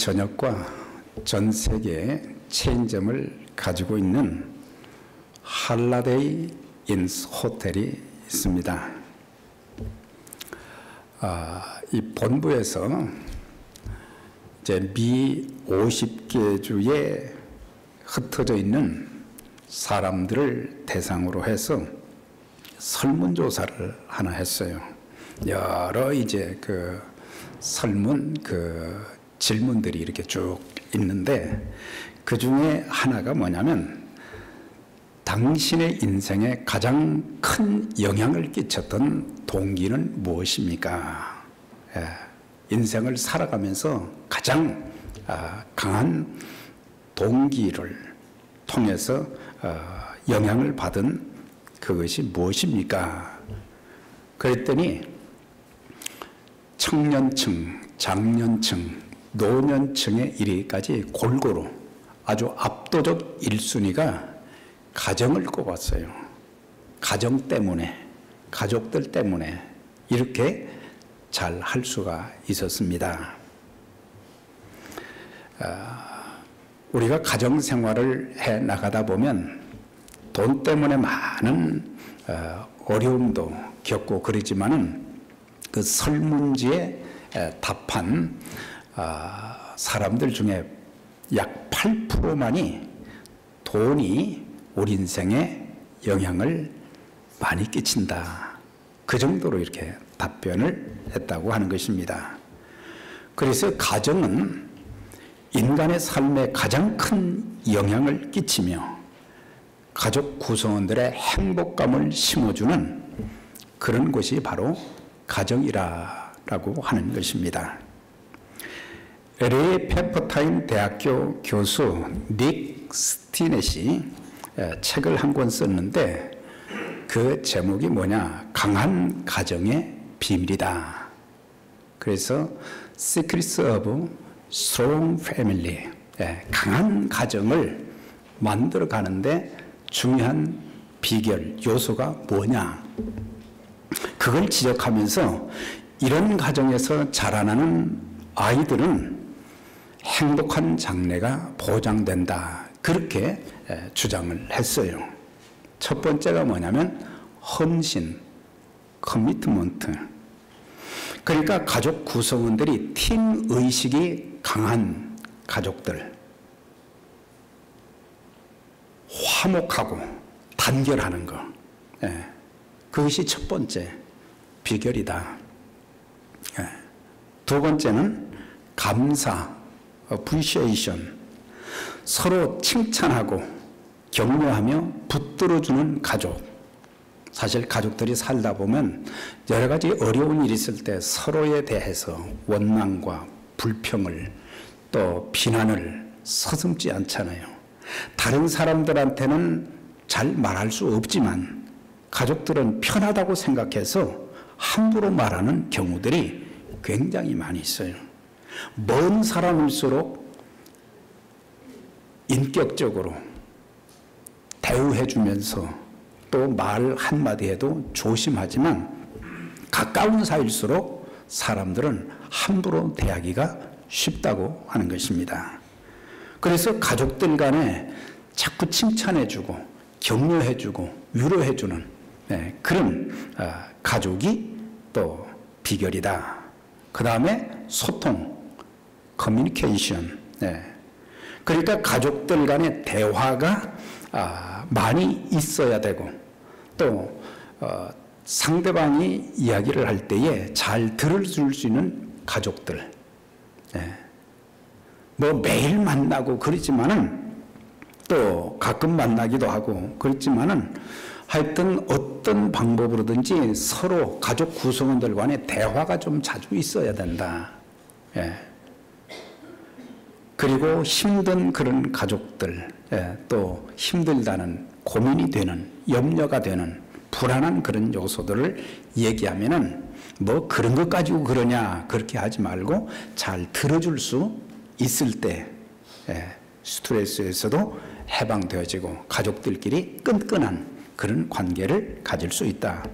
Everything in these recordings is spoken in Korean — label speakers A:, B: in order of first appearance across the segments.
A: 저녁과 전 세계의 체인점을 가지고 있는 할라데이 인스 호텔이 있습니다. 이 본부에서 이제 미 50개 주에 흩어져 있는 사람들을 대상으로 해서 설문조사를 하나 했어요. 여러 이제 그 설문 질문들이 이렇게 쭉 있는데 그 중에 하나가 뭐냐면 당신의 인생에 가장 큰 영향을 끼쳤던 동기는 무엇입니까? 인생을 살아가면서 가장 강한 동기를 통해서 영향을 받은 그것이 무엇입니까? 그랬더니 청년층, 장년층, 노년층에 이르기까지 골고루 아주 압도적 1순위가 가정을 꼽았어요. 가정 때문에, 가족들 때문에 이렇게 잘 할 수가 있었습니다. 우리가 가정 생활을 해 나가다 보면 돈 때문에 많은 어려움도 겪고 그러지만은 그 설문지에 답한 사람들 중에 약 8%만이 돈이 우리 인생에 영향을 많이 끼친다. 그 정도로 이렇게 답변을 했다고 하는 것입니다. 그래서 가정은 인간의 삶에 가장 큰 영향을 끼치며 가족 구성원들의 행복감을 심어주는 그런 곳이 바로 가정이라고 하는 것입니다. LA 페퍼타임 대학교 교수 닉 스티넷이 책을 한 권 썼는데 그 제목이 뭐냐? 강한 가정의 비밀이다. 그래서 Secrets of Strong Family, 강한 가정을 만들어 가는데 중요한 비결, 요소가 뭐냐? 그걸 지적하면서 이런 가정에서 자라나는 아이들은 행복한 장래가 보장된다. 그렇게 주장을 했어요. 첫 번째가 뭐냐면 헌신, 커미트먼트. 그러니까 가족 구성원들이 팀 의식이 강한 가족들, 화목하고 단결하는 거, 그것이 첫 번째 비결이다. 두 번째는 감사, appreciation. 서로 칭찬하고 격려하며 붙들어주는 가족. 사실 가족들이 살다 보면 여러 가지 어려운 일이 있을 때 서로에 대해서 원망과 불평을 또 비난을 서슴지 않잖아요. 다른 사람들한테는 잘 말할 수 없지만 가족들은 편하다고 생각해서 함부로 말하는 경우들이 굉장히 많이 있어요. 먼 사람일수록 인격적으로 대우해주면서 또 말 한마디 해도 조심하지만 가까운 사이일수록 사람들은 함부로 대하기가 쉽다고 하는 것입니다. 그래서 가족들 간에 자꾸 칭찬해주고 격려해주고 위로해주는 그런 가족이 또 비결이다. 그 다음에 소통, 커뮤니케이션. 그러니까 가족들 간의 대화가 많이 있어야 되고 또 상대방이 이야기를 할 때에 잘 들어줄 수 있는 가족들. 뭐 매일 만나고 그렇지만은 또 가끔 만나기도 하고 그렇지만은 하여튼 어떤 방법으로든지 서로 가족 구성원들 간의 대화가 좀 자주 있어야 된다. 그리고 힘든 그런 가족들, 또 힘들다는 고민이 되는, 염려가 되는 불안한 그런 요소들을 얘기하면은 뭐 그런 것 가지고 그러냐 그렇게 하지 말고 잘 들어줄 수 있을 때 스트레스에서도 해방되어지고 가족들끼리 끈끈한 그런 관계를 가질 수 있다.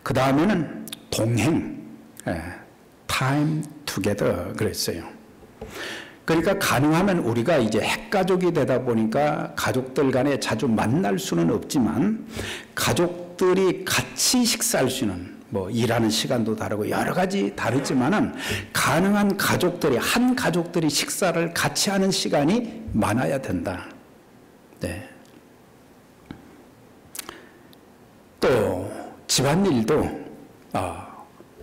A: 그 다음에는 동행, time together 그랬어요. 그러니까 가능하면 우리가 이제 핵가족이 되다 보니까 가족들 간에 자주 만날 수는 없지만 가족들이 같이 식사할 수 있는 뭐 일하는 시간도 다르고 여러 가지 다르지만은 가능한 가족들이 한 가족들이 식사를 같이 하는 시간이 많아야 된다. 네. 또 집안일도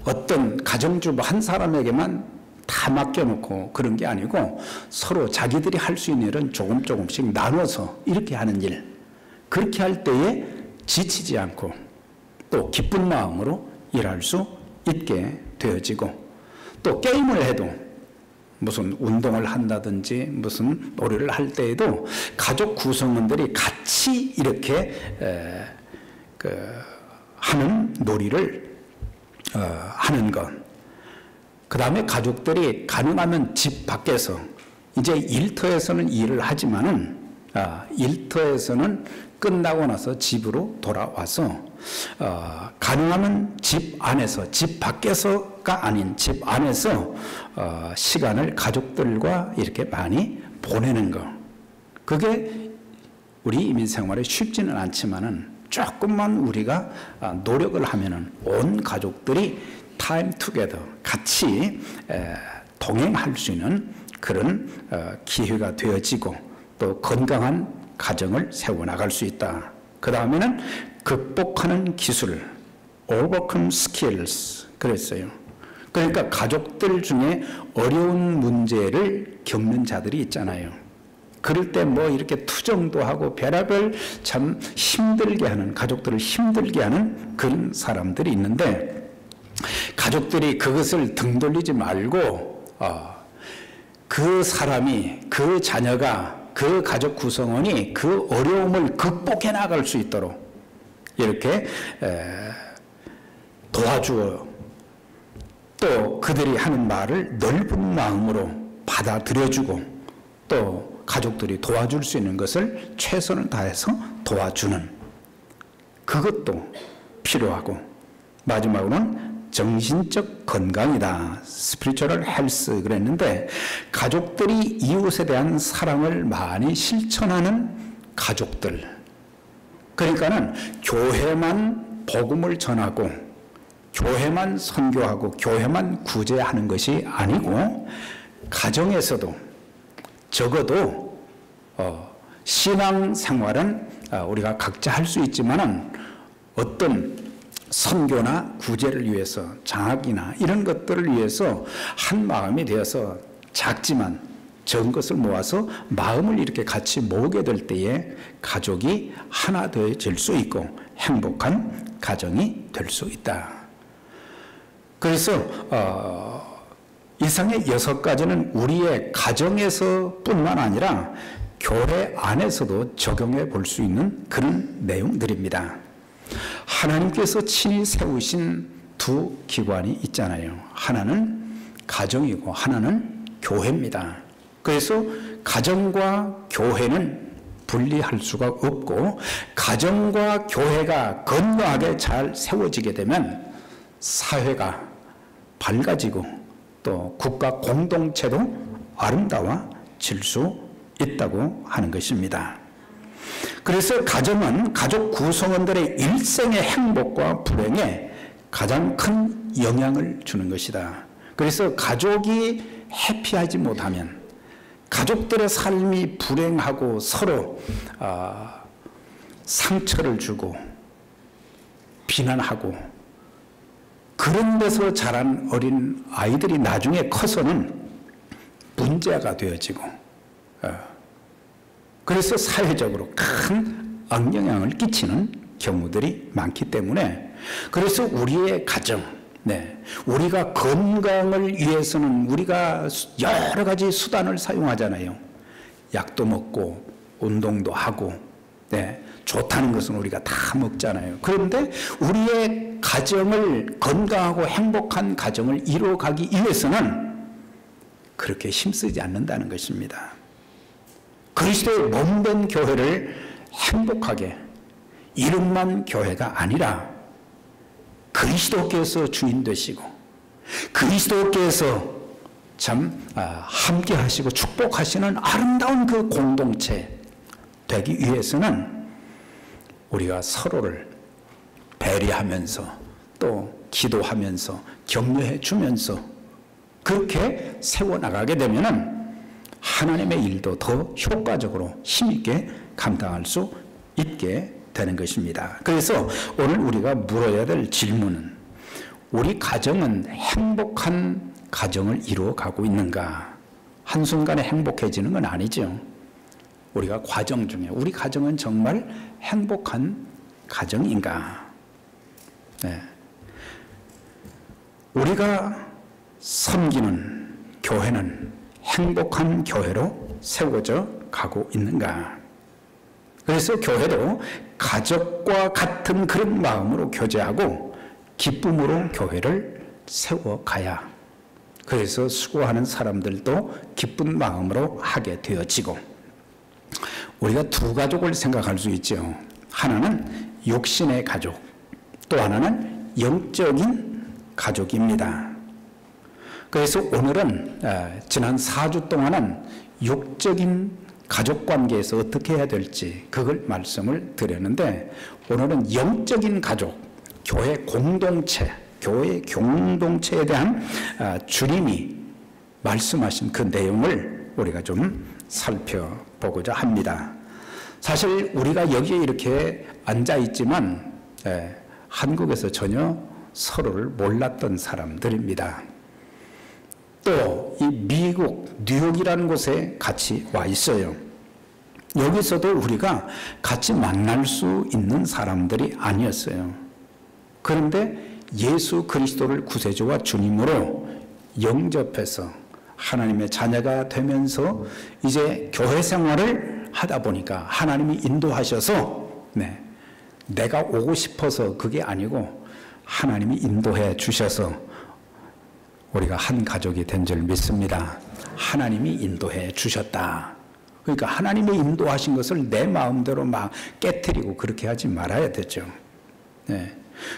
A: 어떤 가정주부 한 사람에게만 다 맡겨놓고 그런 게 아니고 서로 자기들이 할 수 있는 일은 조금씩 나눠서 이렇게 하는 일, 그렇게 할 때에 지치지 않고 또 기쁜 마음으로 일할 수 있게 되어지고, 또 게임을 해도 무슨 운동을 한다든지 무슨 놀이를 할 때에도 가족 구성원들이 같이 이렇게 하는 놀이를 하는 것. 그 다음에 가족들이 가능하면 집 밖에서, 이제 일터에서는 일을 하지만은 일터에서는 끝나고 나서 집으로 돌아와서 가능하면 집 안에서, 집 밖에서가 아닌 집 안에서 시간을 가족들과 이렇게 많이 보내는 것. 그게 우리 이민 생활에 쉽지는 않지만은 조금만 우리가 노력을 하면은 온 가족들이 타임 투게더 같이 동행할 수 있는 그런 기회가 되어지고 또 건강한 가정을 세워나갈 수 있다. 그 다음에는 극복하는 기술, overcome skills 그랬어요. 그러니까 가족들 중에 어려운 문제를 겪는 자들이 있잖아요. 그럴 때 뭐 이렇게 투정도 하고 별의별 참 힘들게 하는, 가족들을 힘들게 하는 그런 사람들이 있는데, 가족들이 그것을 등 돌리지 말고 그 사람이, 그 자녀가, 그 가족 구성원이 그 어려움을 극복해 나갈 수 있도록 이렇게 도와주어, 또 그들이 하는 말을 넓은 마음으로 받아들여주고 또 가족들이 도와줄 수 있는 것을 최선을 다해서 도와주는 그것도 필요하고, 마지막으로는 정신적 건강이다. 스피리추얼 헬스 그랬는데, 가족들이 이웃에 대한 사랑을 많이 실천하는 가족들, 그러니까는 교회만 복음을 전하고 교회만 선교하고 교회만 구제하는 것이 아니고 가정에서도 적어도 신앙 생활은 우리가 각자 할 수 있지만은 어떤 선교나 구제를 위해서, 장학이나 이런 것들을 위해서 한 마음이 되어서 작지만 적은 것을 모아서 마음을 이렇게 같이 모으게 될 때에 가족이 하나 되어질 수 있고 행복한 가정이 될 수 있다. 그래서 이상의 6가지는 우리의 가정에서 뿐만 아니라 교회 안에서도 적용해 볼 수 있는 그런 내용들입니다. 하나님께서 친히 세우신 두 기관이 있잖아요. 하나는 가정이고 하나는 교회입니다. 그래서 가정과 교회는 분리할 수가 없고, 가정과 교회가 건강하게 잘 세워지게 되면 사회가 밝아지고 또 국가 공동체도 아름다워질 수 있다고 하는 것입니다. 그래서 가정은 가족 구성원들의 일생의 행복과 불행에 가장 큰 영향을 주는 것이다. 그래서 가족이 해피하지 못하면, 가족들의 삶이 불행하고 서로 상처를 주고 비난하고 그런 데서 자란 어린 아이들이 나중에 커서는 문제가 되어지고, 그래서 사회적으로 큰 악영향을 끼치는 경우들이 많기 때문에, 그래서 우리의 가정, 우리가 건강을 위해서는 우리가 여러 가지 수단을 사용하잖아요. 약도 먹고 운동도 하고, 좋다는 것은 우리가 다 먹잖아요. 그런데 우리의 가정을, 건강하고 행복한 가정을 이루어가기 위해서는 그렇게 힘쓰지 않는다는 것입니다. 그리스도의 몸된 교회를 행복하게, 이름만 교회가 아니라 그리스도께서 주인 되시고 그리스도께서 참 함께 하시고 축복하시는 아름다운 그 공동체 되기 위해서는 우리가 서로를 배려하면서 또 기도하면서 격려해 주면서 그렇게 세워나가게 되면은 하나님의 일도 더 효과적으로 힘있게 감당할 수 있게 되는 것입니다. 그래서 오늘 우리가 물어야 될 질문은 우리 가정은 행복한 가정을 이루어가고 있는가? 한순간에 행복해지는 건 아니죠. 우리가 과정 중에 우리 가정은 정말 행복한 가정인가? 네. 우리가 섬기는 교회는 행복한 교회로 세워져 가고 있는가? 그래서 교회도 가족과 같은 그런 마음으로 교제하고 기쁨으로 교회를 세워가야 그래서 수고하는 사람들도 기쁜 마음으로 하게 되어지고 우리가 두 가족을 생각할 수 있죠. 하나는 육신의 가족, 또 하나는 영적인 가족입니다. 그래서 오늘은 지난 4주 동안은 육적인 가족관계에서 어떻게 해야 될지 그걸 말씀을 드렸는데 오늘은 영적인 가족, 교회 공동체, 교회 공동체에 대한 주님이 말씀하신 그 내용을 우리가 좀 살펴보고자 합니다. 사실 우리가 여기에 이렇게 앉아있지만 한국에서 전혀 서로를 몰랐던 사람들입니다. 또 이 미국 뉴욕이라는 곳에 같이 와 있어요. 여기서도 우리가 같이 만날 수 있는 사람들이 아니었어요. 그런데 예수 그리스도를 구세주와 주님으로 영접해서 하나님의 자녀가 되면서 이제 교회 생활을 하다 보니까 하나님이 인도하셔서 내가 오고 싶어서 그게 아니고 하나님이 인도해 주셔서 우리가 한 가족이 된 줄 믿습니다. 하나님이 인도해 주셨다. 그러니까 하나님이 인도하신 것을 내 마음대로 막 깨트리고 그렇게 하지 말아야 되죠.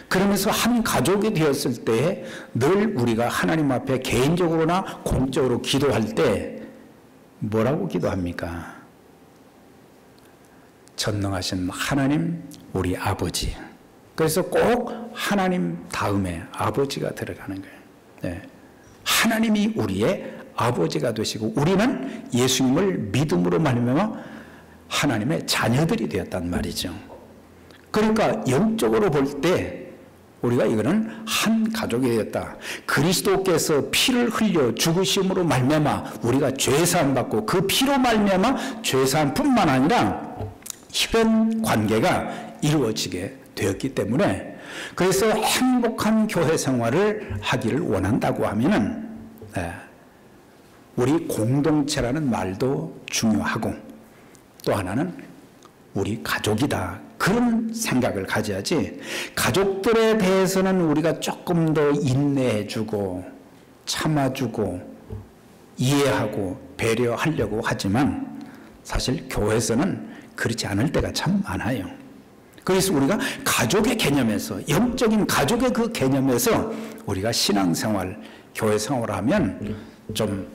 A: 그러면서 한 가족이 되었을 때 늘 우리가 하나님 앞에 개인적으로나 공적으로 기도할 때 뭐라고 기도합니까? 전능하신 하나님 우리 아버지. 그래서 꼭 하나님 다음에 아버지가 들어가는 거예요. 하나님이 우리의 아버지가 되시고 우리는 예수님을 믿음으로 말미암아 하나님의 자녀들이 되었단 말이죠. 그러니까 영적으로 볼 때 우리가 이거는 한 가족이 되었다. 그리스도께서 피를 흘려 죽으심으로 말미암아 우리가 죄사함 받고 그 피로 말미암아 죄사함뿐만 아니라 혈연 관계가 이루어지게 되었기 때문에 그래서 행복한 교회 생활을 하기를 원한다고 하면은 우리 공동체라는 말도 중요하고 또 하나는 우리 가족이다. 그런 생각을 가져야지 가족들에 대해서는 우리가 조금 더 인내해주고 참아주고 이해하고 배려하려고 하지만 사실 교회에서는 그렇지 않을 때가 참 많아요. 그래서 우리가 가족의 개념에서 영적인 가족의 그 개념에서 우리가 신앙생활, 교회 생활을 하면 좀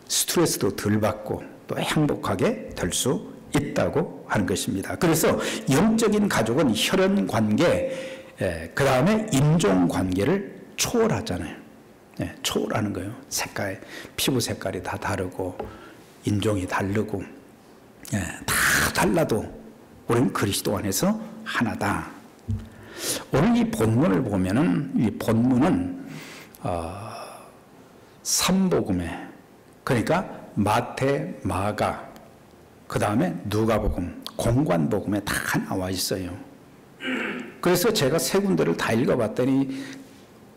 A: 스트레스도 덜 받고 또 행복하게 될 수 있다고 하는 것입니다. 그래서 영적인 가족은 혈연 관계, 그 다음에 인종 관계를 초월하잖아요. 초월하는 거예요. 색깔, 피부 색깔이 다 다르고 인종이 다르고 다 달라도 우리는 그리스도 안에서 하나다. 오늘 이 본문을 보면은 이 본문은 삼복음에 그러니까 마태, 마가, 그 다음에 누가복음, 공관복음에 다 나와 있어요. 그래서 제가 세 군데를 다 읽어봤더니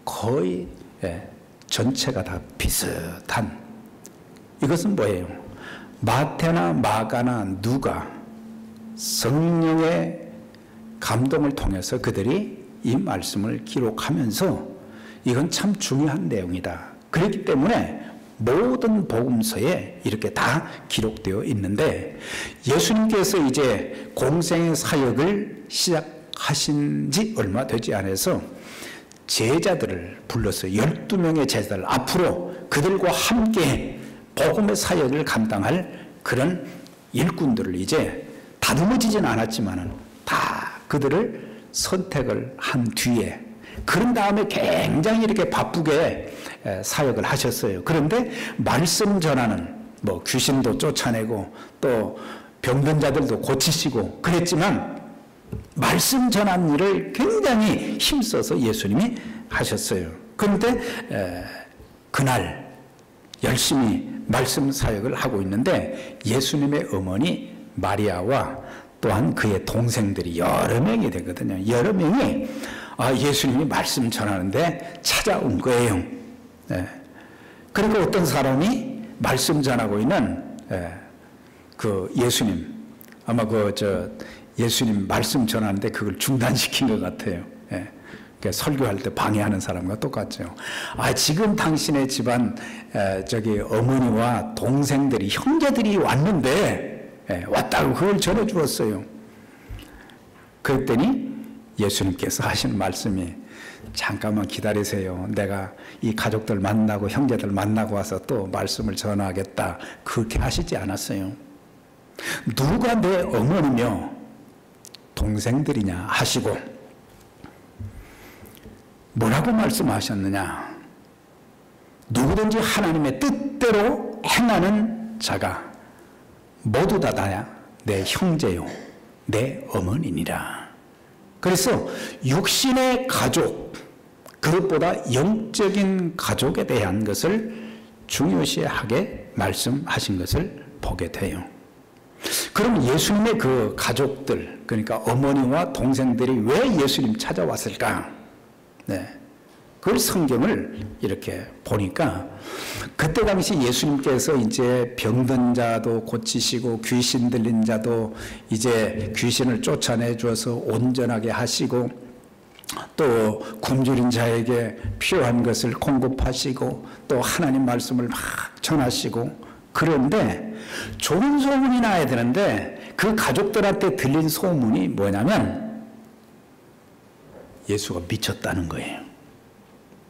A: 거의 전체가 다 비슷한 이것은 뭐예요? 마태나 마가나 누가 성령의 감동을 통해서 그들이 이 말씀을 기록하면서 이건 참 중요한 내용이다. 그렇기 때문에 모든 복음서에 이렇게 다 기록되어 있는데 예수님께서 이제 공생의 사역을 시작하신 지 얼마 되지 않아서 제자들을 불러서 12명의 제자들 앞으로 그들과 함께 복음의 사역을 감당할 그런 일꾼들을 이제 다듬어지진 않았지만은 다 그들을 선택을 한 뒤에, 그런 다음에 굉장히 이렇게 바쁘게 사역을 하셨어요. 그런데 말씀 전하는, 뭐 귀신도 쫓아내고 또 병든 자들도 고치시고 그랬지만 말씀 전하는 일을 굉장히 힘써서 예수님이 하셨어요. 그런데 그날 열심히 말씀 사역을 하고 있는데 예수님의 어머니 마리아와 또한 그의 동생들이 여러 명이 되거든요. 여러 명이 예수님이 말씀 전하는데 찾아온 거예요. 그러니까 어떤 사람이 말씀 전하고 있는 그 예수님, 아마 예수님 말씀 전하는데 그걸 중단시킨 것 같아요. 그러니까 설교할 때 방해하는 사람과 똑같죠. 지금 당신의 집안 어머니와 동생들이, 형제들이 왔는데 왔다고 그걸 전해 주었어요. 그랬더니 예수님께서 하시는 말씀이, 잠깐만 기다리세요. 내가 이 가족들 만나고 형제들 만나고 와서 또 말씀을 전하겠다. 그렇게 하시지 않았어요. 누가 내 어머니며 동생들이냐 하시고 뭐라고 말씀하셨느냐? 누구든지 하나님의 뜻대로 행하는 자가 모두 다 내 형제요 내 어머니니라. 그래서 육신의 가족, 그것보다 영적인 가족에 대한 것을 중요시하게 말씀하신 것을 보게 돼요. 그럼 예수님의 그 가족들, 그러니까 어머니와 동생들이 왜 예수님 찾아왔을까? 그걸 성경을 이렇게 보니까 그때 당시 예수님께서 이제 병든 자도 고치시고 귀신 들린 자도 이제 귀신을 쫓아내 주어서 온전하게 하시고 또 굶주린 자에게 필요한 것을 공급하시고 또 하나님 말씀을 막 전하시고, 그런데 좋은 소문이 나야 되는데 그 가족들한테 들린 소문이 뭐냐면 예수가 미쳤다는 거예요.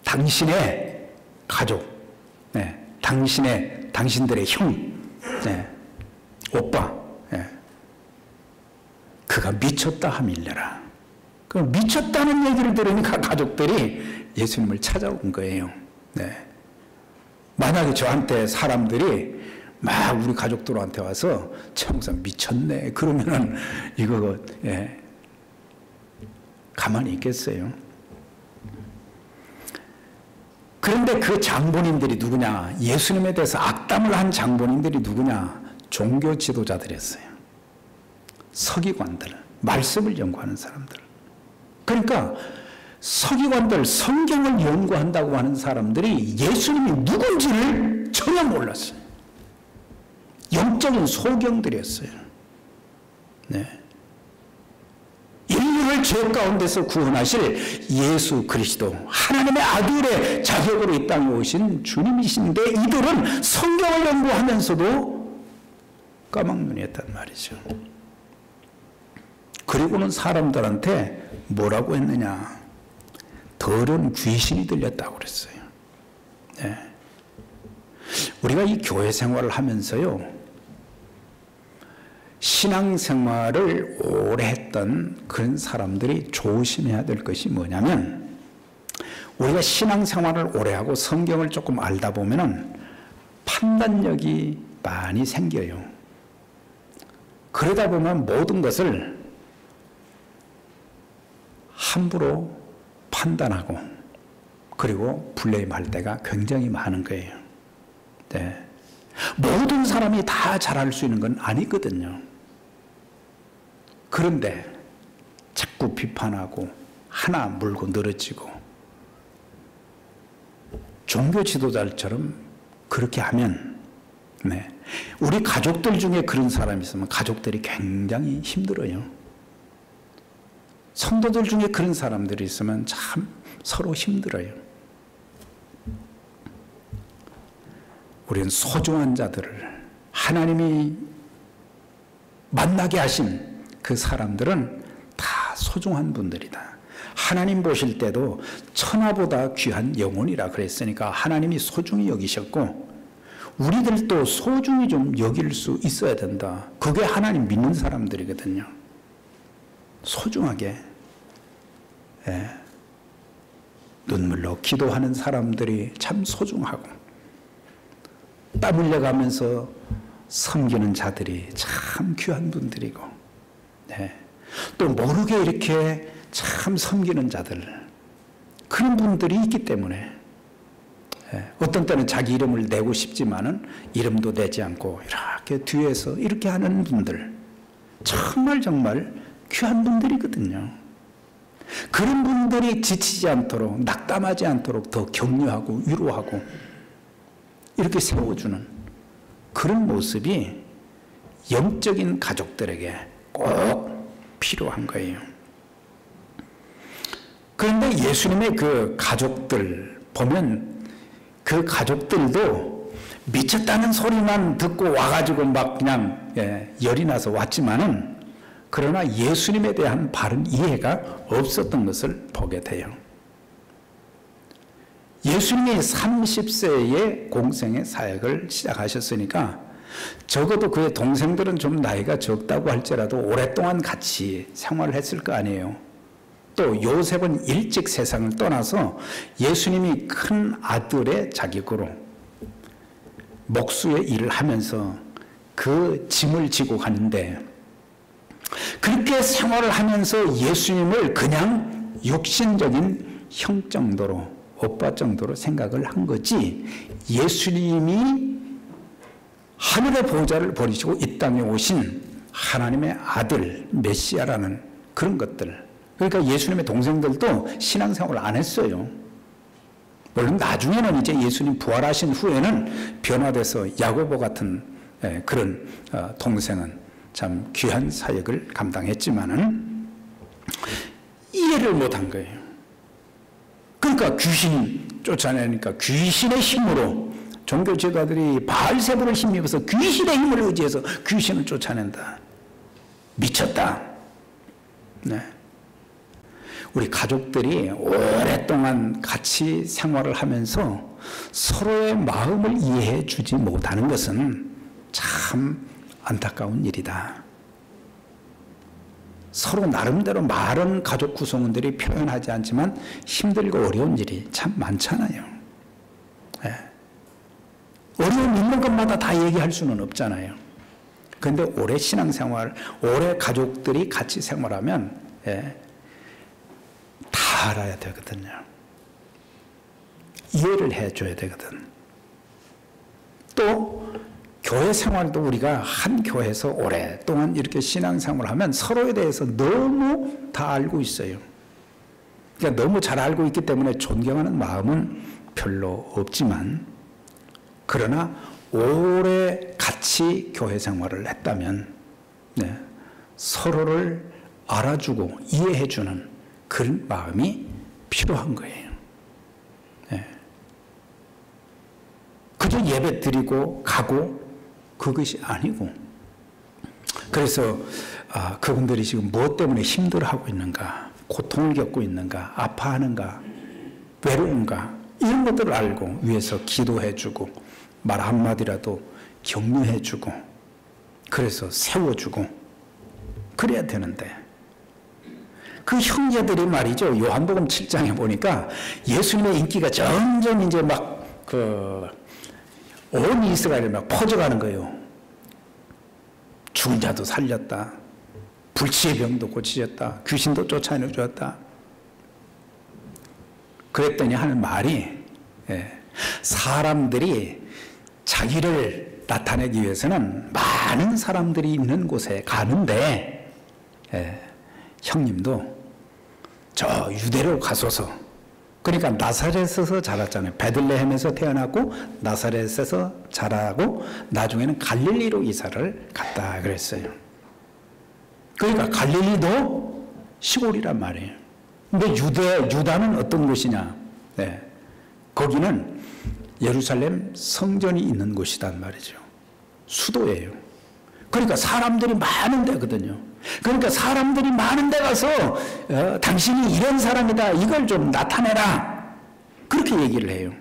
A: 당신의 가족, 당신들의 형, 오빠, 그가 미쳤다 함일래라. 그 미쳤다는 얘기를 들으니까 가족들이 예수님을 찾아온 거예요. 만약에 저한테 사람들이 막 우리 가족들한테 와서 청상 미쳤네 그러면은 이거 가만히 있겠어요? 그런데 그 장본인들이 누구냐? 예수님에 대해서 악담을 한 장본인들이 누구냐? 종교 지도자들이었어요. 서기관들, 말씀을 연구하는 사람들. 그러니까 서기관들, 성경을 연구한다고 하는 사람들이 예수님이 누군지를 전혀 몰랐어요. 영적인 소경들이었어요. 인류를 죄 가운데서 구원하실 예수 그리스도, 하나님의 아들의 자격으로 이 땅에 오신 주님이신데 이들은 성경을 연구하면서도 까막눈이었단 말이죠. 그리고는 사람들한테 뭐라고 했느냐? 더러운 귀신이 들렸다고 그랬어요. 우리가 이 교회 생활을 하면서요, 신앙생활을 오래 했던 그런 사람들이 조심해야 될 것이 뭐냐면, 우리가 신앙생활을 오래 하고 성경을 조금 알다 보면은 판단력이 많이 생겨요. 그러다 보면 모든 것을 함부로 판단하고 그리고 블레임할 때가 굉장히 많은 거예요. 모든 사람이 다 잘할 수 있는 건 아니거든요. 그런데 자꾸 비판하고 하나 물고 늘어지고 종교 지도자처럼 그렇게 하면 우리 가족들 중에 그런 사람이 있으면 가족들이 굉장히 힘들어요. 성도들 중에 그런 사람들이 있으면 참 서로 힘들어요. 우리는 소중한 자들을, 하나님이 만나게 하신 그 사람들은 다 소중한 분들이다. 하나님 보실 때도 천하보다 귀한 영혼이라 그랬으니까 하나님이 소중히 여기셨고 우리들도 소중히 좀 여길 수 있어야 된다. 그게 하나님 믿는 사람들이거든요. 소중하게. 예. 눈물로 기도하는 사람들이 참 소중하고 땀 흘려가면서 섬기는 자들이 참 귀한 분들이고 네. 또 모르게 이렇게 참 섬기는 자들 그런 분들이 있기 때문에 네. 어떤 때는 자기 이름을 내고 싶지만은 이름도 내지 않고 이렇게 뒤에서 이렇게 하는 분들 정말 귀한 분들이거든요. 그런 분들이 지치지 않도록 낙담하지 않도록 더 격려하고 위로하고 이렇게 세워주는 그런 모습이 영적인 가족들에게 꼭 필요한 거예요. 그런데 예수님의 그 가족들 보면 그 가족들도 미쳤다는 소리만 듣고 와가지고 막 그냥 열이 나서 왔지만은 그러나 예수님에 대한 바른 이해가 없었던 것을 보게 돼요. 예수님이 30세에 공생의 사역을 시작하셨으니까 적어도 그의 동생들은 좀 나이가 적다고 할지라도 오랫동안 같이 생활을 했을 거 아니에요. 또 요셉은 일찍 세상을 떠나서 예수님이 큰 아들의 자격으로 목수의 일을 하면서 그 짐을 지고 가는데 그렇게 생활을 하면서 예수님을 그냥 육신적인 형 정도로 오빠 정도로 생각을 한 거지 예수님이 하늘의 보좌를 버리시고 이 땅에 오신 하나님의 아들 메시아라는 그런 것들 그러니까 예수님의 동생들도 신앙생활을 안 했어요. 물론 나중에는 이제 예수님 부활하신 후에는 변화돼서 야고보 같은 그런 동생은 참 귀한 사역을 감당했지만은 이해를 못한 거예요. 그러니까 귀신 쫓아내니까 귀신의 힘으로 종교 지도자들이 바알세불을 힘입어서 귀신의 힘을 의지해서 귀신을 쫓아낸다. 미쳤다. 네. 우리 가족들이 오랫동안 같이 생활을 하면서 서로의 마음을 이해해 주지 못하는 것은 참 안타까운 일이다. 서로 나름대로 많은 가족 구성원들이 표현하지 않지만 힘들고 어려운 일이 참 많잖아요. 네. 어려움 있는 것마다 다 얘기할 수는 없잖아요. 그런데 오래 신앙생활, 오래 가족들이 같이 생활하면 다 알아야 되거든요. 이해를 해줘야 되거든. 또 교회 생활도 우리가 한 교회에서 오랫동안 이렇게 신앙생활을 하면 서로에 대해서 너무 다 알고 있어요. 그러니까 너무 잘 알고 있기 때문에 존경하는 마음은 별로 없지만 그러나 오래 같이 교회 생활을 했다면 서로를 알아주고 이해해주는 그런 마음이 필요한 거예요. 그저 예배 드리고 가고 그것이 아니고 그래서 그분들이 지금 무엇 때문에 힘들어하고 있는가 고통을 겪고 있는가 아파하는가 외로운가 이런 것들을 알고 위에서 기도해주고 말 한마디라도 격려해주고 그래서 세워주고 그래야 되는데 그 형제들이 말이죠. 요한복음 7장에 보니까 예수님의 인기가 점점 이제 막 온 이스라엘에 막 퍼져가는 거예요. 죽은 자도 살렸다. 불치의 병도 고치셨다. 귀신도 쫓아내주었다. 그랬더니 하는 말이 사람들이 자기를 나타내기 위해서는 많은 사람들이 있는 곳에 가는데 형님도 저 유대로 가소서. 그러니까 나사렛에서 자랐잖아요. 베들레헴에서 태어났고 나사렛에서 자라고 나중에는 갈릴리로 이사를 갔다 그랬어요. 그러니까 갈릴리도 시골이란 말이에요. 근데 유다는 어떤 곳이냐? 거기는 예루살렘 성전이 있는 곳이란 말이죠. 수도예요. 그러니까 사람들이 많은 데거든요. 그러니까 사람들이 많은 데 가서 당신이 이런 사람이다, 이걸 좀 나타내라, 그렇게 얘기를 해요.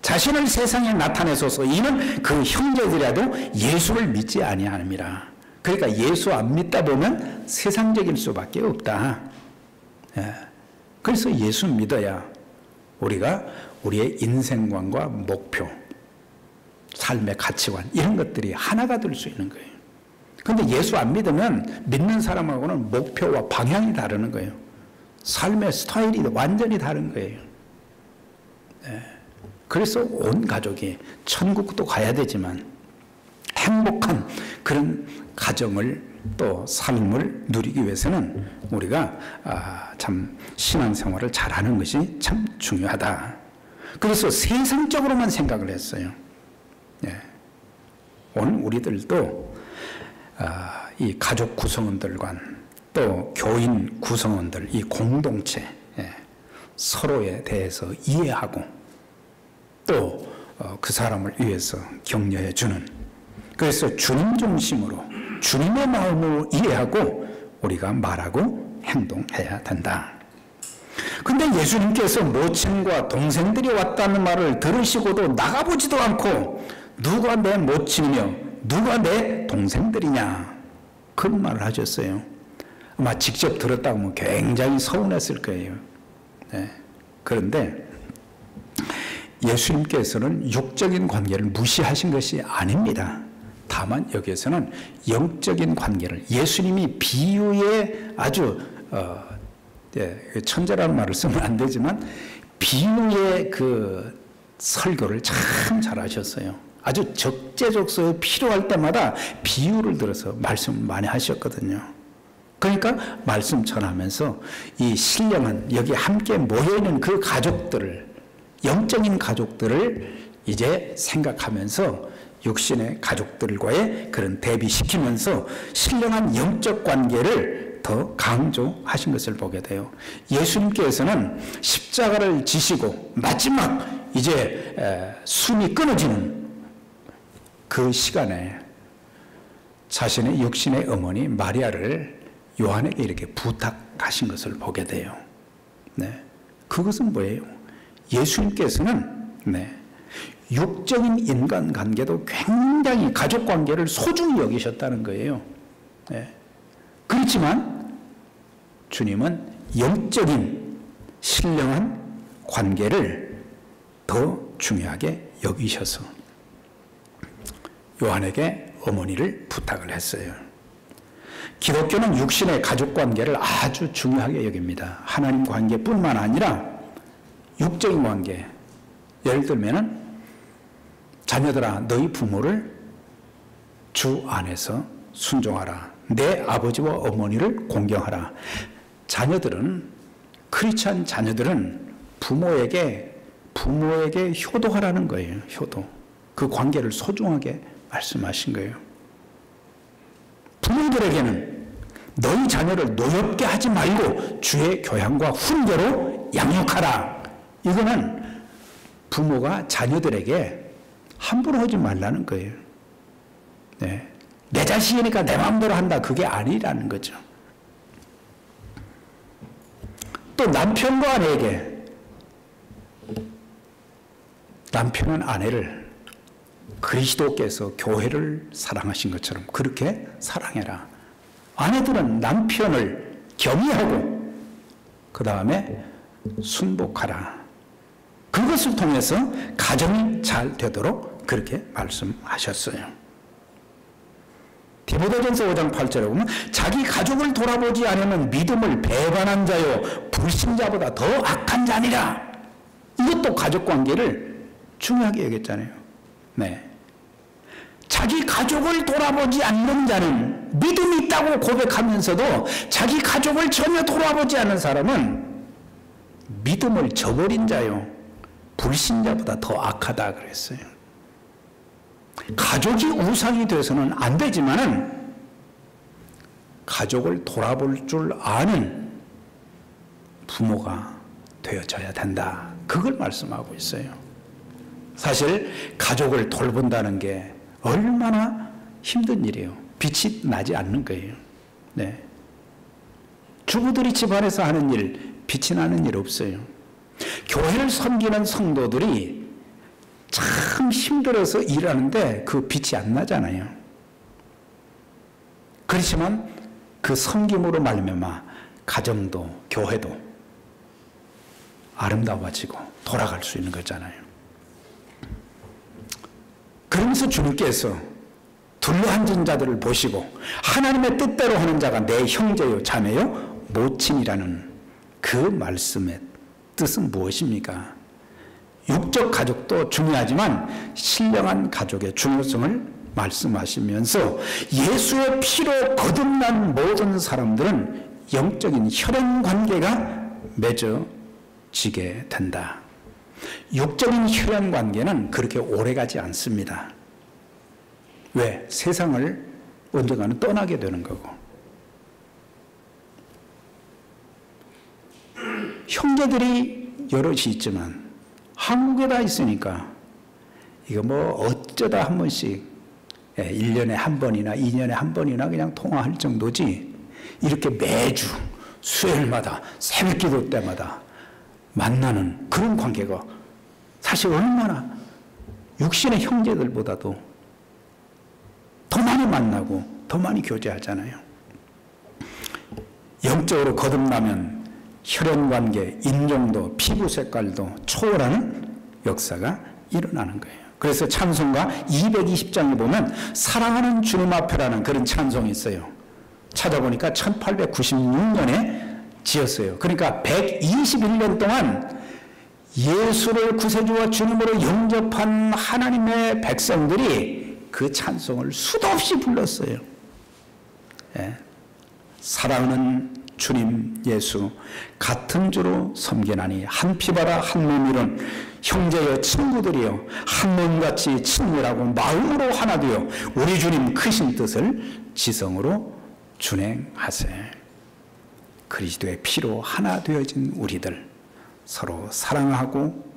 A: 자신을 세상에 나타내소서. 이는 그 형제들이라도 예수를 믿지 아니함이라. 그러니까 예수 안 믿다 보면 세상적일 수밖에 없다. 그래서 예수 믿어야 우리가 우리의 인생관과 목표, 삶의 가치관, 이런 것들이 하나가 될 수 있는 거예요. 그런데 예수 안 믿으면 믿는 사람하고는 목표와 방향이 다르는 거예요. 삶의 스타일이 완전히 다른 거예요. 그래서 온 가족이 천국도 가야 되지만 행복한 그런 가정을 또 삶을 누리기 위해서는 우리가 참 신앙생활을 잘하는 것이 참 중요하다. 그래서 세상적으로만 생각을 했어요. 오늘 우리들도 이 가족 구성원들과 또 교인 구성원들, 이 공동체 서로에 대해서 이해하고 또 그 사람을 위해서 격려해 주는, 그래서 주님 중심으로 주님의 마음을 이해하고 우리가 말하고 행동해야 된다. 근데 예수님께서 모친과 동생들이 왔다는 말을 들으시고도 나가보지도 않고 누가 내 모친이며 누가 내 동생들이냐, 그런 말을 하셨어요. 아마 직접 들었다고 하면 굉장히 서운했을 거예요. 그런데 예수님께서는 육적인 관계를 무시하신 것이 아닙니다. 다만 여기에서는 영적인 관계를, 예수님이 비유에 아주 천재라는 말을 쓰면 안 되지만 비유의 그 설교를 참 잘하셨어요. 아주 적재적소에 필요할 때마다 비유를 들어서 말씀을 많이 하셨거든요. 그러니까 말씀 전하면서 이 신령한 여기 함께 모여있는 그 가족들을, 영적인 가족들을 이제 생각하면서 육신의 가족들과의 그런 대비시키면서 신령한 영적 관계를 더 강조하신 것을 보게 돼요. 예수님께서는 십자가를 지시고 마지막 이제 숨이 끊어지는 그 시간에 자신의 육신의 어머니 마리아를 요한에게 이렇게 부탁하신 것을 보게 돼요. 그것은 뭐예요? 예수님께서는 육적인 인간관계도 굉장히 가족관계를 소중히 여기셨다는 거예요. 그렇지만 주님은 영적인 신령한 관계를 더 중요하게 여기셔서 요한에게 어머니를 부탁을 했어요. 기독교는 육신의 가족관계를 아주 중요하게 여깁니다. 하나님 관계뿐만 아니라 육적인 관계, 예를 들면은 자녀들아 너희 부모를 주 안에서 순종하라. 내 아버지와 어머니를 공경하라. 자녀들은, 크리스찬 자녀들은 부모에게 효도하라는 거예요. 효도. 그 관계를 소중하게 말씀하신 거예요. 부모들에게는 너희 자녀를 노엽게 하지 말고 주의 교양과 훈계로 양육하라. 이거는 부모가 자녀들에게 함부로 하지 말라는 거예요. 내 자식이니까 내 마음대로 한다, 그게 아니라는 거죠. 또 남편과 아내에게, 남편은 아내를 그리스도께서 교회를 사랑하신 것처럼 그렇게 사랑해라. 아내들은 남편을 경외하고 그 다음에 순복하라. 그것을 통해서 가정이 잘 되도록 그렇게 말씀하셨어요. 디모데전서 5장 8절에 보면 자기 가족을 돌아보지 않으면 믿음을 배반한 자요 불신자보다 더 악한 자니라. 이것도 가족관계를 중요하게 여겼잖아요. 자기 가족을 돌아보지 않는 자는, 믿음이 있다고 고백하면서도 자기 가족을 전혀 돌아보지 않는 사람은 믿음을 저버린 자요 불신자보다 더 악하다 그랬어요. 가족이 우상이 돼서는 안 되지만은 가족을 돌아볼 줄 아는 부모가 되어져야 된다. 그걸 말씀하고 있어요. 사실 가족을 돌본다는 게 얼마나 힘든 일이에요. 빛이 나지 않는 거예요. 주부들이 집안에서 하는 일, 빛이 나는 일 없어요. 교회를 섬기는 성도들이 참 힘들어서 일하는데 그 빛이 안 나잖아요. 그렇지만 그 섬김으로 말미암아 가정도 교회도 아름다워지고 돌아갈 수 있는 거잖아요. 그러면서 주님께서 둘러앉은 자들을 보시고 하나님의 뜻대로 하는 자가 내 형제요 자매요 모친이라는 그 말씀의 뜻은 무엇입니까? 육적 가족도 중요하지만 신령한 가족의 중요성을 말씀하시면서 예수의 피로 거듭난 모든 사람들은 영적인 혈연 관계가 맺어지게 된다. 육적인 혈연 관계는 그렇게 오래가지 않습니다. 왜? 세상을 언젠가는 떠나게 되는 거고. 형제들이 여럿이 있지만 한국에 다 있으니까 이거 뭐 어쩌다 한 번씩 1년에 한 번이나 2년에 한 번이나 그냥 통화할 정도지 이렇게 매주 수요일마다 새벽기도 때마다 만나는 그런 관계가 사실 얼마나 육신의 형제들보다도 더 많이 만나고 더 많이 교제하잖아요. 영적으로 거듭나면 혈연관계, 인종도, 피부 색깔도 초월하는 역사가 일어나는 거예요. 그래서 찬송가 220장에 보면 사랑하는 주님 앞에라는 그런 찬송이 있어요. 찾아보니까 1896년에 지었어요. 그러니까 121년 동안 예수를 구세주와 주님으로 영접한 하나님의 백성들이 그 찬송을 수도 없이 불렀어요. 예. 사랑하는 주님 예수 같은 주로 섬기나니 한 피바라 한 몸이론 형제여 친구들이여 한 몸같이 친밀하고 마음으로 하나 되어 우리 주님 크신 뜻을 지성으로 준행하세. 그리스도의 피로 하나 되어진 우리들 서로 사랑하고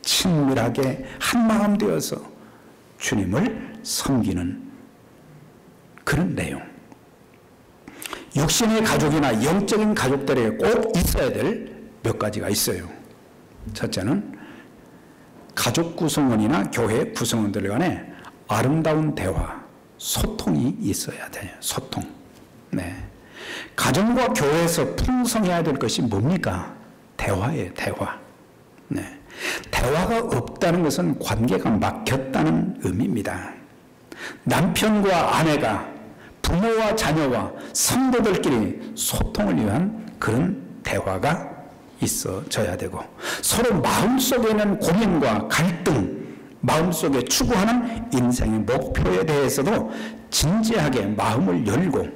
A: 친밀하게 한마음 되어서 주님을 섬기는 그런 내용. 육신의 가족이나 영적인 가족들에 꼭 있어야 될 몇 가지가 있어요. 첫째는 가족 구성원이나 교회 구성원들 간에 아름다운 대화, 소통이 있어야 돼요. 소통. 네. 가정과 교회에서 풍성해야 될 것이 뭡니까? 대화예요, 대화. 네. 대화가 없다는 것은 관계가 막혔다는 의미입니다. 남편과 아내가 부모와 자녀와 성도들끼리 소통을 위한 그런 대화가 있어져야 되고 서로 마음속에는 고민과 갈등, 마음속에 추구하는 인생의 목표에 대해서도 진지하게 마음을 열고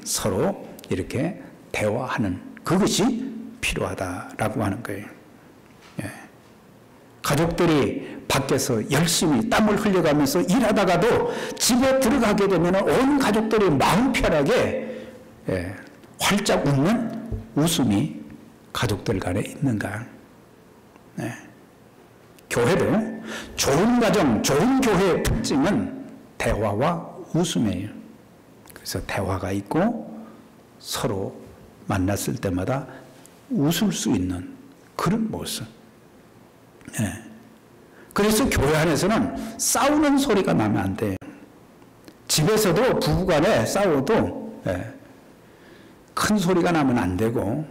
A: 서로 이렇게 대화하는 그것이 필요하다라고 하는 거예요. 예. 가족들이 밖에서 열심히 땀을 흘려가면서 일하다가도 집에 들어가게 되면 온 가족들이 마음 편하게 활짝 웃는 웃음이 가족들 간에 있는가. 네. 교회도 좋은 가정, 좋은 교회의 특징은 대화와 웃음이에요. 그래서 대화가 있고 서로 만났을 때마다 웃을 수 있는 그런 모습. 네. 그래서 교회 안에서는 싸우는 소리가 나면 안 돼요. 집에서도 부부간에 싸워도 큰 소리가 나면 안 되고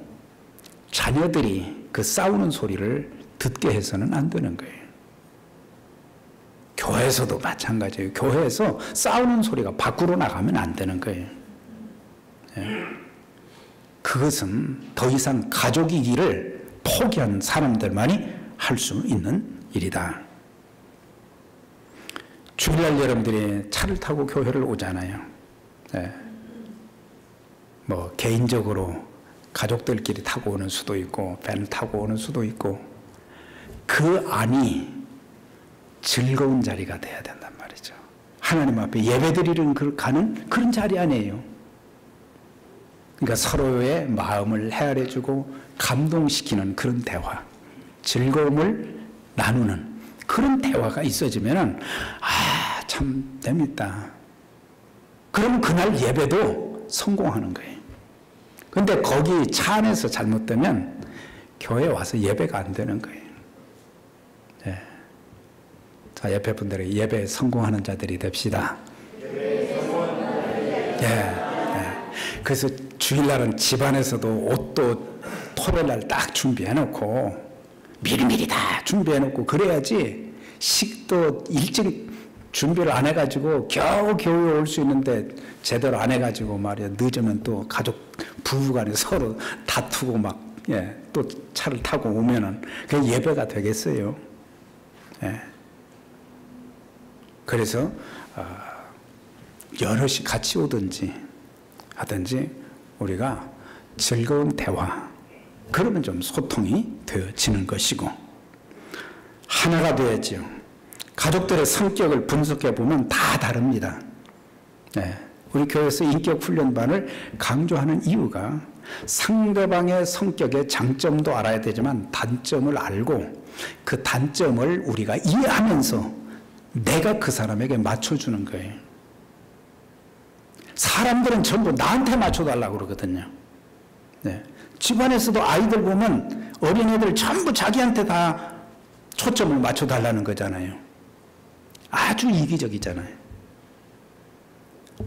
A: 자녀들이 그 싸우는 소리를 듣게 해서는 안 되는 거예요. 교회에서도 마찬가지예요. 교회에서 싸우는 소리가 밖으로 나가면 안 되는 거예요. 그것은 더 이상 가족이기를 포기한 사람들만이 할 수 있는 일이다. 주일날 여러분들이 차를 타고 교회를 오잖아요. 뭐 개인적으로 가족들끼리 타고 오는 수도 있고 밴 타고 오는 수도 있고 그 안이 즐거운 자리가 돼야 된단 말이죠. 하나님 앞에 예배드리는 가는 그런 자리 아니에요. 그러니까 서로의 마음을 헤아려주고 감동시키는 그런 대화, 즐거움을 나누는 그런 대화가 있어지면은 참 재밌다. 그럼 그날 예배도 성공하는 거예요. 근데 거기 차 안에서 잘못되면 교회 와서 예배가 안 되는 거예요. 예. 자, 옆에 분들에게 예배에 성공하는 자들이 됩시다. 예. 그래서 주일날은 집안에서도 옷도 토요일날 딱 준비해놓고 미리미리 다 준비해놓고 그래야지 식도 일찍 준비를 안 해가지고 겨우 교회에 올 수 있는데 제대로 안 해가지고 말이야 늦으면 또 가족 부부간에 서로 다투고 막 또 차를 타고 오면은 그게 예배가 되겠어요. 예. 그래서 여럿이 같이 오든지 하든지 우리가 즐거운 대화 그러면 좀 소통이 되어지는 것이고 하나가 되어야죠. 가족들의 성격을 분석해 보면 다 다릅니다. 네. 우리 교회에서 인격훈련반을 강조하는 이유가 상대방의 성격의 장점도 알아야 되지만 단점을 알고 그 단점을 우리가 이해하면서 내가 그 사람에게 맞춰주는 거예요. 사람들은 전부 나한테 맞춰달라고 그러거든요. 네. 집안에서도 아이들 보면 어린애들 전부 자기한테 다 초점을 맞춰달라는 거잖아요. 아주 이기적이잖아요.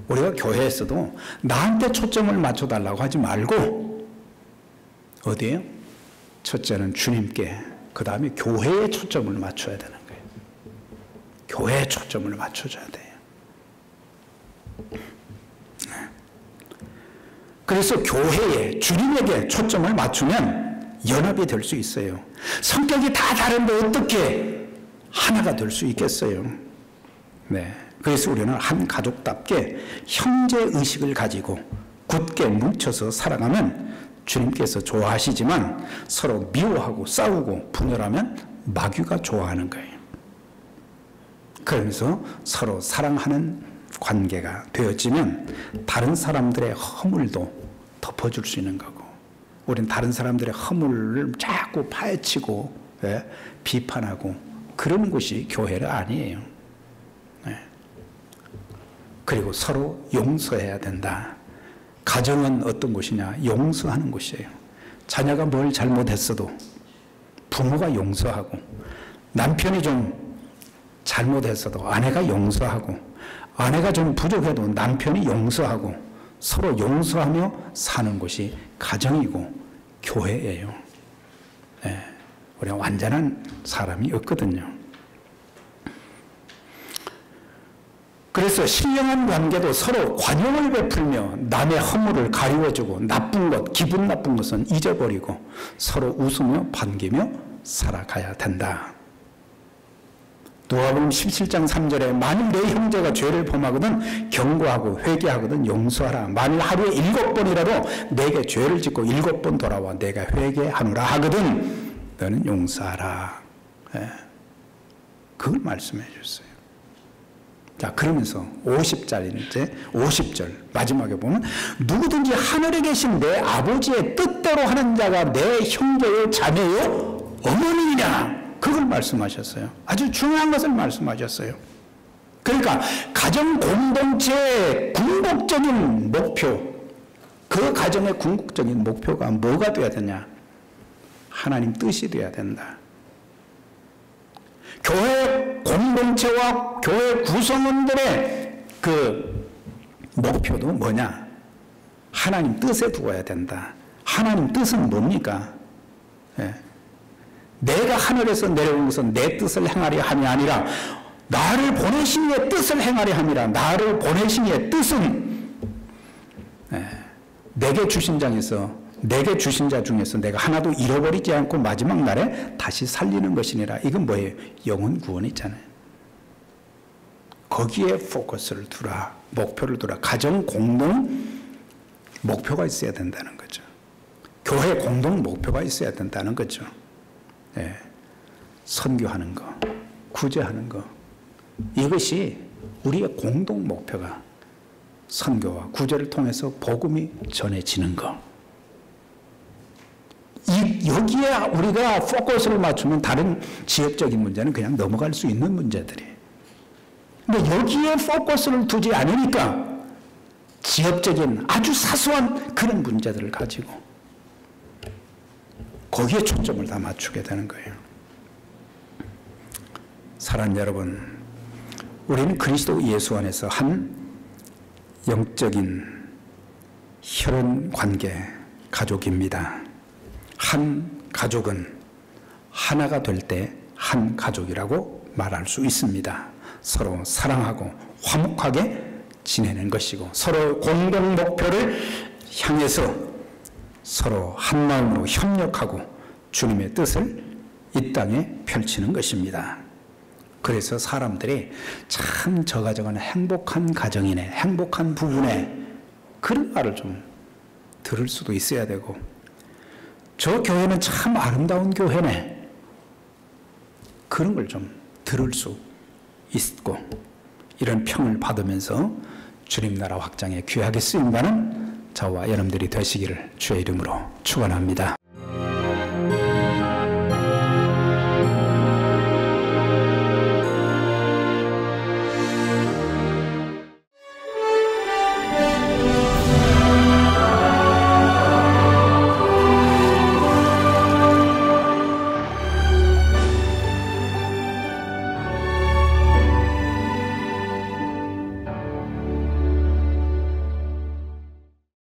A: 우리가 교회에서도 나한테 초점을 맞춰달라고 하지 말고 어디에요? 첫째는 주님께 그 다음에 교회에 초점을 맞춰야 되는 거예요. 교회에 초점을 맞춰줘야 돼요. 그래서 교회에 주님에게 초점을 맞추면 연합이 될 수 있어요. 성격이 다 다른데 어떻게 하나가 될 수 있겠어요? 네. 그래서 우리는 한 가족답게 형제의식을 가지고 굳게 뭉쳐서 살아가면 주님께서 좋아하시지만 서로 미워하고 싸우고 분열하면 마귀가 좋아하는 거예요. 그러면서 서로 사랑하는 관계가 되어지면 다른 사람들의 허물도 덮어줄 수 있는 거고 우리는 다른 사람들의 허물을 자꾸 파헤치고 비판하고 그런 것이 교회가 아니에요. 그리고 서로 용서해야 된다. 가정은 어떤 곳이냐? 용서하는 곳이에요. 자녀가 뭘 잘못했어도 부모가 용서하고 남편이 좀 잘못했어도 아내가 용서하고 아내가 좀 부족해도 남편이 용서하고 서로 용서하며 사는 곳이 가정이고 교회예요. 네, 우리가 완전한 사람이 없거든요. 그래서 신령한 관계도 서로 관용을 베풀며 남의 허물을 가리워주고 나쁜 것, 기분 나쁜 것은 잊어버리고 서로 웃으며 반기며 살아가야 된다. 누가복음 17장 3절에 만일 내 형제가 죄를 범하거든 경고하고 회개하거든 용서하라. 만일 하루에 7번이라도 내게 죄를 짓고 7번 돌아와 내가 회개하노라 하거든 너는 용서하라. 그걸 말씀해 주셨어요. 자, 그러면서 50절인데 50절 마지막에 보면 누구든지 하늘에 계신 내 아버지의 뜻대로 하는 자가 내 형제요 자매요 어머니냐 그걸 말씀하셨어요. 아주 중요한 것을 말씀하셨어요. 그러니까 가정 공동체의 궁극적인 목표 그 가정의 궁극적인 목표가 뭐가 되어야 되냐? 하나님 뜻이 되어야 된다. 교회 공동체와 교회 구성원들의 그 목표도 뭐냐? 하나님 뜻에 두어야 된다. 하나님 뜻은 뭡니까? 내가 하늘에서 내려온 것은 내 뜻을 행하려 함이 아니라 나를 보내신 이의 뜻을 행하려 함이라. 나를 보내신 이의 뜻은 내게 주신 자 중에서 내가 하나도 잃어버리지 않고 마지막 날에 다시 살리는 것이니라. 이건 뭐예요? 영혼 구원이잖아요. 거기에 포커스를 두라. 목표를 두라. 가정 공동 목표가 있어야 된다는 거죠. 교회 공동 목표가 있어야 된다는 거죠. 선교하는 거, 구제하는 거. 이것이 우리의 공동 목표가 선교와 구제를 통해서 복음이 전해지는 거. 여기에 우리가 포커스를 맞추면 다른 지역적인 문제는 그냥 넘어갈 수 있는 문제들이에요. 근데 여기에 포커스를 두지 않으니까 지역적인 아주 사소한 그런 문제들을 가지고 거기에 초점을 다 맞추게 되는 거예요. 사랑하는 여러분, 우리는 그리스도 예수 안에서 한 영적인 혈연 관계 가족입니다. 한 가족은 하나가 될 때 한 가족이라고 말할 수 있습니다. 서로 사랑하고 화목하게 지내는 것이고 서로 공동 목표를 향해서 서로 한 마음으로 협력하고 주님의 뜻을 이 땅에 펼치는 것입니다. 그래서 사람들이 참 저 가정은 행복한 가정이네, 행복한 부부네, 그런 말을 좀 들을 수도 있어야 되고, 저 교회는 참 아름다운 교회네, 그런 걸 좀 들을 수 있고, 이런 평을 받으면서 주님 나라 확장에 귀하게 쓰임받는 저와 여러분들이 되시기를 주의 이름으로 축원합니다.